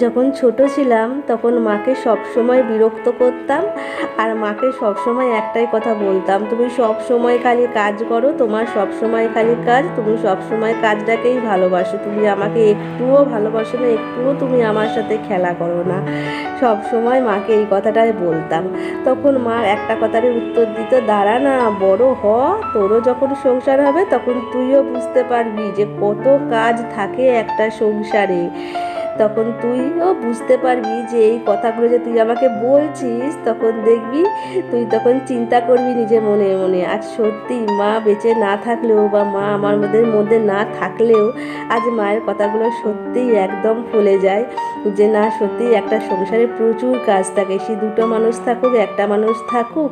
যখন ছোট ছিলাম তখন মাকে সব সময় বিরক্ত করতাম, আর মাকে সব সময় একটাই কথা বলতাম, তুমি সব সময় খালি কাজ করো, তোমার সব সময় খালি কাজ, তুমি সব সময় কাজটাকেই ভালোবাসো, তুমি আমাকে একটুও ভালোবাসো না, একটুও তুমি আমার সাথে খেলা করো না। সব সময় মাকে এই কথাটাই বলতাম। তখন মা একটা কথারই উত্তর দিত, দাঁড়া না, বড় হ, তোরও যখন সংসার হবে তখন তুইও বুঝতে পারবি যে কত কাজ থাকে একটা সংসারে, তখন তুইও বুঝতে পারবি যে এই কথাগুলো যে তুই আমাকে বলছিস, তখন দেখবি, তুই তখন চিন্তা করবি নিজে মনে মনে। আজ সত্যি মা বেঁচে না থাকলেও বা মা আমার মধ্যে না থাকলেও আজ মায়ের কথাগুলো সত্যিই একদম ফলে যায়, যে না সত্যিই একটা সংসারে প্রচুর কাজ থাকে, সে দুটো মানুষ থাকুক, একটা মানুষ থাকুক,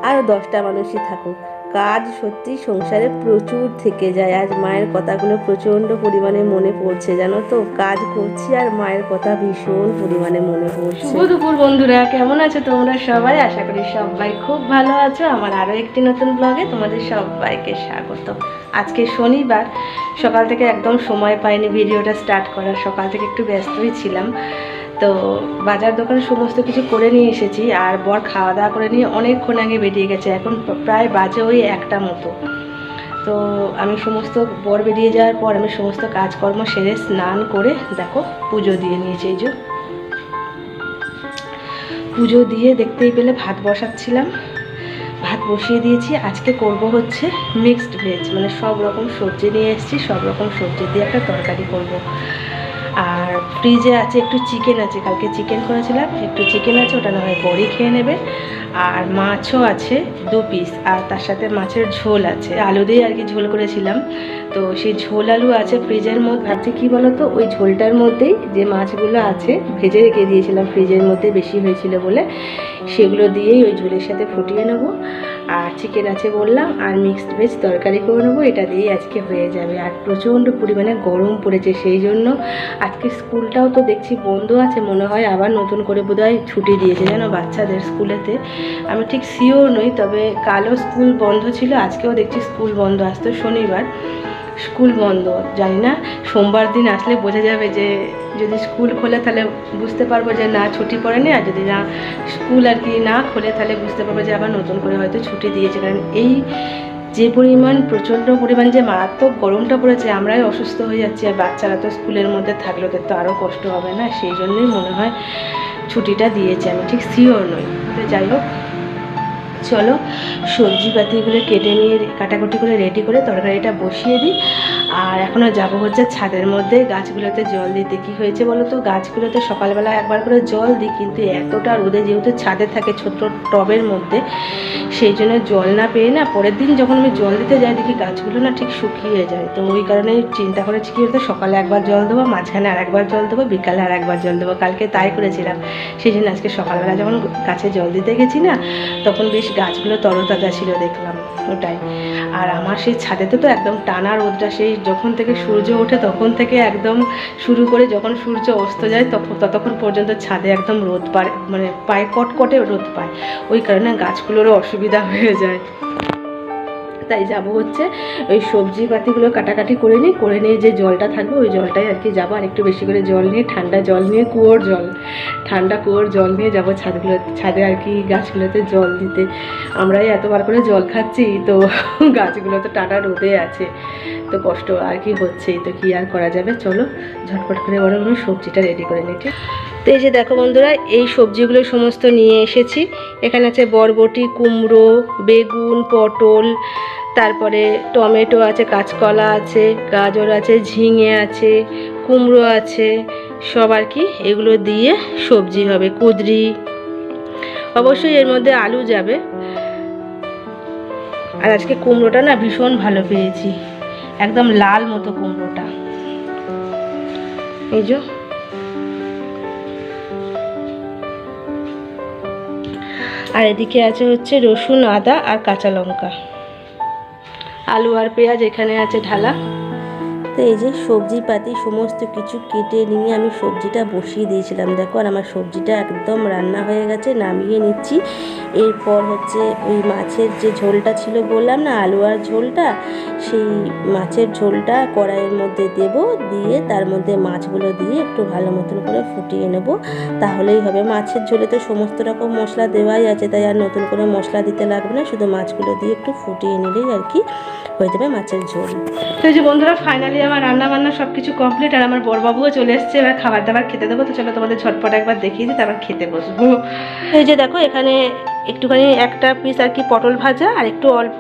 আর 10টা মানুষই থাকুক, কাজ সত্যি সংসারে প্রচুর থেকে যায়। আজ মায়ের কথাগুলো প্রচণ্ড পরিমাণে মনে পড়ছে, জানো তো, কাজ করছি আর মায়ের কথা ভীষণ পরিমাণে মনে পড়ছে। শুভ দুপুর বন্ধুরা, কেমন আছো তোমরা সবাই? আশা করি সবাই খুব ভালো আছো। আমার আরও একটি নতুন ব্লগে তোমাদের সবাইকে স্বাগত। আজকে শনিবার, সকাল থেকে একদম সময় পাইনি ভিডিওটা স্টার্ট করার, সকাল থেকে একটু ব্যস্তই ছিলাম। তো বাজার দোকানে সমস্ত কিছু করে নিয়ে এসেছি, আর বর খাওয়া দাওয়া করে নিয়ে অনেকক্ষণ আগে বেরিয়ে গেছে, এখন প্রায় বাজে ওই 1টা মতো। তো আমি সমস্ত বর বেরিয়ে যাওয়ার পর আমি সমস্ত কাজকর্ম সেরে স্নান করে দেখো পুজো দিয়ে নিয়েছি। এই যে পুজো দিয়ে দেখতেই পেলে ভাত বসাচ্ছিলাম, ভাত বসিয়ে দিয়েছি। আজকে করব হচ্ছে মিক্সড ভেজ, মানে সব রকম সবজি নিয়ে এসেছি, সব রকম সবজি দিয়ে একটা তরকারি করব। আর ফ্রিজে আছে একটু চিকেন আছে, কালকে চিকেন করেছিলাম, একটু চিকেন আছে, ওটা না হয় বড়ি খেয়ে নেবে। আর মাছও আছে 2 পিস, আর তার সাথে মাছের ঝোল আছে, আলু দিয়ে আর কি ঝোল করেছিলাম। তো সেই ঝোল আলু আছে ফ্রিজের মধ্যে। ভাবছি কী বলো তো, ওই ঝোলটার মধ্যেই যে মাছগুলো আছে ভেজে রেখে দিয়েছিলাম ফ্রিজের মধ্যে, বেশি হয়েছিল বলে, সেগুলো দিয়েই ওই ঝোলের সাথে ফুটিয়ে নেবো। আর চিকেন আছে বললাম, আর মিক্সড ভেজ তরকারি করে নেবো, এটা দিয়েই আজকে হয়ে যাবে। আর প্রচণ্ড পরিমাণে গরম পড়েছে, সেই জন্য আজকে স্কুলটাও তো দেখছি বন্ধ আছে, মনে হয় আবার নতুন করে বোধহয় ছুটি দিয়েছে যেন বাচ্চাদের স্কুলেতে। আমি ঠিক শিওর নই, তবে কালও স্কুল বন্ধ ছিল, আজকেও দেখছি স্কুল বন্ধ। আজ তো শনিবার, স্কুল বন্ধ। জানি না, সোমবার দিন আসলে বোঝা যাবে, যে যদি স্কুল খোলে তাহলে বুঝতে পারবো যে না ছুটি পড়েনি, আর যদি না স্কুল আর কি না খোলে তাহলে বুঝতে পারবো যে আবার নতুন করে হয়তো ছুটি দিয়েছে। কারণ এই যে পরিমাণ, প্রচণ্ড পরিমাণ যে মারাত্মক গরমটা পড়েছে, আমরাই অসুস্থ হয়ে যাচ্ছি, আর বাচ্চারা তো স্কুলের মধ্যে থাকলে ওদের তো আরও কষ্ট হবে না, সেই জন্যই মনে হয় ছুটিটা দিয়েছে, আমি ঠিক শিওর নই। তো যাই হোক, চলো সবজিপাতিগুলো কেটে নিয়ে কাটাকুটি করে রেডি করে তরকারিটা বসিয়ে দিই। আর এখনও যাব হচ্ছে ছাদের মধ্যে গাছগুলোতে জল দিতে। কী হয়েছে বলো তো, গাছগুলোতে সকালবেলা একবার করে জল দিই, কিন্তু এতটা রোদে, যেহেতু ছাদে থাকে ছোট্ট টবের মধ্যে, সেই জন্য জল না পেয়ে না পরের দিন যখন আমি জল দিতে যাই দেখি গাছগুলো না ঠিক শুকিয়ে যায়। তো ওই কারণে চিন্তা করেছি কী বলতো, সকালে একবার জল দেবো, মাঝখানে আর একবার জল দেবো, বিকালে আর একবার জল দেবো। কালকে তাই করেছিলাম, সেই জন্য আজকে সকালবেলা যখন গাছে জল দিতে গেছি না, তখন বেশ গাছগুলো তরতাজা ছিল দেখলাম, ওটাই। আর আমার সেই ছাদেতে তো একদম টানা রোদটা, সেই যখন থেকে সূর্য ওঠে তখন থেকে একদম শুরু করে যখন সূর্য অস্ত যায় ততক্ষণ পর্যন্ত ছাদে একদম রোদ পায়, মানে পায়ে কটকটে রোদ পায়, ওই কারণে গাছগুলোরও অসুবিধা হয়ে যায়। তাই যাবো হচ্ছে ওই সবজি পাতিগুলো কাটাকাটি করে নিয়ে যে জলটা থাকবে ওই জলটাই আর কি যাবো। আর একটু বেশি করে জল নিয়ে, ঠান্ডা জল নিয়ে, ঠান্ডা কুয়োর জল নিয়ে যাবো ছাদে আর কি গাছগুলোতে জল দিতে। আমরাই এতবার করে জল খাচ্ছি, তো গাছগুলো তো টাটা রোদে আছে, তো কষ্ট আর কি হচ্ছেই, তো কি আর করা যাবে। চলো ঝটপট করে বরং আমি সবজিটা রেডি করে নিই। তো এই যে দেখো বন্ধুরা, এই সবজিগুলো সমস্ত নিয়ে এসেছি। এখানে আছে বরবটি, কুমড়ো, বেগুন, পটল, তারপরে টমেটো আছে, কাঁচকলা আছে, গাজর আছে, ঝিঙে আছে, কুমড়ো আছে, সব আর কি এগুলো দিয়ে সবজি হবে। কুঁদরি, অবশ্যই এর মধ্যে আলু যাবে। আর আজকে কুমড়োটা না ভীষণ ভালো পেয়েছি, একদম লাল মতো কুমড়োটা। এই যে আর এদিকে আছে হচ্ছে রসুন, আদা আর কাঁচা লঙ্কা, আলু আর পেঁয়াজ এখানে আছে ঢালা। তো এই যে সবজি পাতি সমস্ত কিছু কেটে নিয়ে আমি সবজিটা বসিয়ে দিয়েছিলাম। দেখো, আর আমার সবজিটা একদম রান্না হয়ে গেছে, নামিয়ে নিচ্ছি। এরপর হচ্ছে ওই মাছের যে ঝোলটা ছিল বললাম না, আলু আর ঝোলটা, সেই মাছের ঝোলটা কড়াইয়ের মধ্যে দেব, দিয়ে তার মধ্যে মাছগুলো দিয়ে একটু ভালো মতন করে ফুটিয়ে নেব, তাহলেই হবে। মাছের ঝোলে তো সমস্ত রকম মশলা দেওয়াই আছে, তাই আর নতুন করে মশলা দিতে লাগবে না, শুধু মাছগুলো দিয়ে একটু ফুটিয়ে নিলেই আর কি হয়ে যাবে মাছের ঝোল। তো এই যে বন্ধুরা, ফাইনালি আমার রান্না বান্না সব কিছু কমপ্লিট, আর আমার বড়বাবুও চলে এসছে। এবার খাবার দাবার খেতে দেবো। তো চলো তোমাদের ঝটপট একবার দেখিয়ে দিই, তারপর খেতে বসবো। এই যে দেখো, এখানে একটুখানি একটা পিস আর কি পটল ভাজা আর একটু অল্প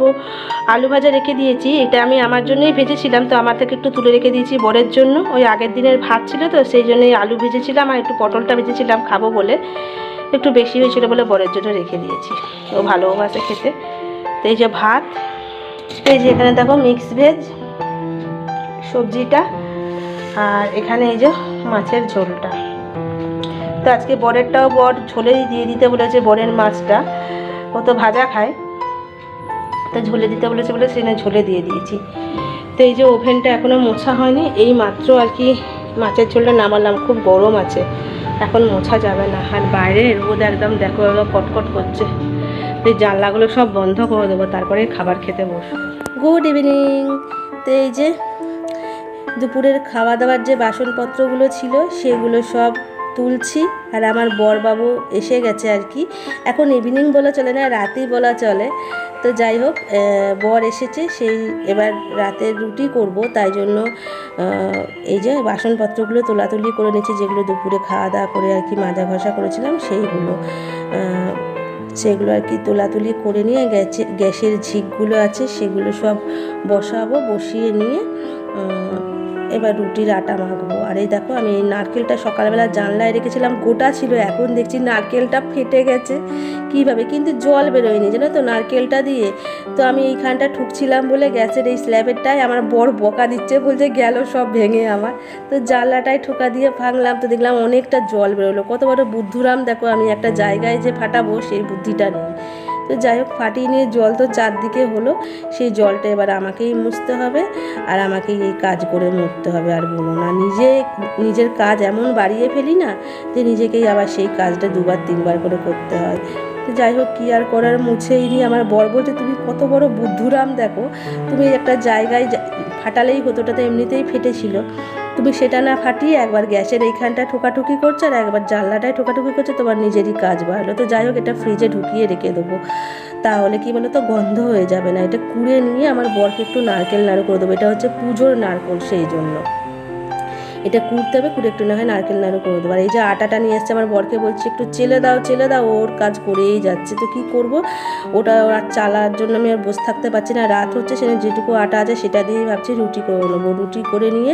আলু ভাজা রেখে দিয়েছি। এটা আমি আমার জন্যই ভেজেছিলাম, তো আমার থেকে একটু তুলে রেখে দিয়েছি বরের জন্য। ওই আগের দিনের ভাত ছিল, তো সেই জন্যই আলু ভেজেছিলাম আর একটু পটলটা ভেজেছিলাম খাবো বলে, একটু বেশি হয়েছিল বলে বরের জন্য রেখে দিয়েছি। ও ভালোবাসে খেতে। তো এই যে ভাত, এই যে এখানে দেখো মিক্স ভেজ সবজিটা, আর এখানে এই যে মাছের ঝোলটা। তো আজকে বরেরটাও বর ঝোলেই দিয়ে দিতে বলেছে, বরের মাছটা ও তো ভাজা খায়, তো ঝোলে দিতে বলেছে বলে সেখানে ঝোলে দিয়ে দিয়েছি। তো এই যে ওভেনটা এখনও মোছা হয়নি, এই মাত্র আর কি মাছের ঝোলটা নামালাম। খুব গরম আছে, এখন মোছা যাবে না। আর বাইরে রোদ একদম দেখো কটকট করছে। এই জানলাগুলো সব বন্ধ করে দেবো, তারপরে খাবার খেতে বসবো। Good evening. তো এই যে দুপুরের খাওয়া দাওয়ার যে বাসনপত্রগুলো ছিল সেগুলো সব তুলছি, আর আমার বরবাবু এসে গেছে আর কি। এখন ইভিনিং বলা চলে না, রাতেই বলা চলে। তো যাই হোক, বর এসেছে, সেই এবার রাতের রুটি করব, তাই জন্য এই যে বাসনপত্রগুলো তোলাতুলি করে নিচ্ছি, যেগুলো দুপুরে খাওয়া দাওয়া করে আর কি মাজা ঘষা করেছিলাম সেগুলো আর কি তোলাতুলি করে নিয়ে গ্যাসের ঝিকগুলো আছে সেগুলো সব বসাবো, বসিয়ে নিয়ে এবার রুটির আটা মাখবো। আর এই দেখো, আমি এই নারকেলটা সকালবেলা জানলায় রেখেছিলাম, গোটা ছিল, এখন দেখছি নারকেলটা ফেটে গেছে কীভাবে, কিন্তু জল বেরোয়নি জানো তো নারকেলটা দিয়ে। তো আমি এইখানটা ঠুকছিলাম বলে গ্যাসের এই স্ল্যাবেরটায় আমার বর বকা দিচ্ছে, বলছে গেল সব ভেঙে আমার। তো জানলাটায় ঠোকা দিয়ে ভাঙলাম, তো দেখলাম অনেকটা জল বেরোলো। কত বড় বুদ্ধুরাম দেখো, আমি একটা জায়গায় যে ফাটাবো সেই বুদ্ধিটা নেই। তো যাই হোক, ফাটিয়ে নিয়ে জল তো চারদিকে হলো, সেই জলটা এবার আমাকেই মুছতে হবে, আর আমাকেই এই কাজ করে মুছতে হবে। আর বলো না, নিজের কাজ এমন বাড়িয়ে ফেলি না যে নিজেকেই আবার সেই কাজটা দুবার তিনবার করে করতে হয়। তো যাই হোক, কী আর করার, মুছেই নিয়ে আমার বর বলছে তুমি কত বড় বুদ্ধুরাম দেখো, তুমি একটা জায়গায় ফাটালেই হতো, ওটা তো এমনিতেই ফেটেছিল, তুমি সেটা না ফাটিয়ে একবার গ্যাসের এইখানটা ঠোকাঠুকি করছো আর একবার জানলাটায় ঠোকাঠুকি করছো, তোমার নিজেরই কাজ বাড়লো। তো যাই হোক, এটা ফ্রিজে ঢুকিয়ে রেখে দেবো, তাহলে কি বলো তো গন্ধ হয়ে যাবে না। এটা কুড়ে নিয়ে আমার বরকে একটু নারকেল নাড়ু করে দেবো, এটা হচ্ছে পুজোর নারকেল, সেই জন্য এটা কুড়তে হবে, কুড়ে একটু না হয় নারকেল নাড়ু করে দেবো। আর এই যে আটাটা নিয়ে এসছে, আমার বরকে বলছি একটু চেলে দাও, ওর কাজ করেই যাচ্ছে। তো কী করব, ওটা আর চালার জন্য আমি আর বসে থাকতে পারছি না, রাত হচ্ছে, সেখানে যেটুকু আটা আছে সেটা দিয়েই ভাবছি রুটি করে নেবো। রুটি করে নিয়ে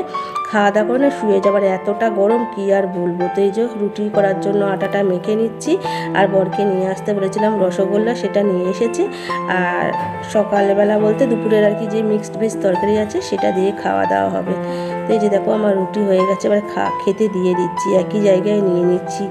খাওয়া দাওয়া করে না শুয়ে যাবার, এতটা গরম কি আর বলবো। তো এই যে রুটি করার জন্য আটাটা মেখে নিচ্ছি, আর বরকে নিয়ে আসতে বলেছিলাম রসগোল্লা, সেটা নিয়ে এসেছি। আর সকালবেলা বলতে দুপুরের আর কি যে মিক্সড ভেজ তরকারি আছে সেটা দিয়ে খাওয়া দাওয়া হবে। তো এই যে দেখো, আমার রুটি হয়ে গেছে, এবার খেতে দিয়ে দিচ্ছি, একই জায়গায় নিয়ে নিচ্ছি,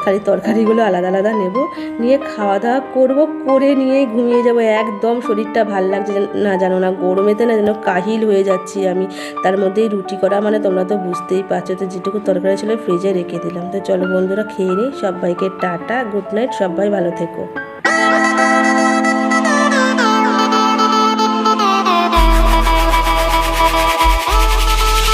খালি তরকারিগুলো আলাদা আলাদা নেব, নিয়ে খাওয়া দাওয়া করবো, করে নিয়ে ঘুমিয়ে যাব। একদম শরীরটা ভাল লাগছে না, জানো না, গরমেতে না যেন কাহিল হয়ে যাচ্ছি আমি। তার মধ্যেই রুটি করা মানে তোমরা তো বুঝতেই পারছো। তো যেটুকু তরকারি ছিল ফ্রিজে রেখে দিলাম। তো চলো বন্ধুরা, খেয়ে নিই। সবাইকে টাটা, গুড নাইট, সবাই ভালো থেকো।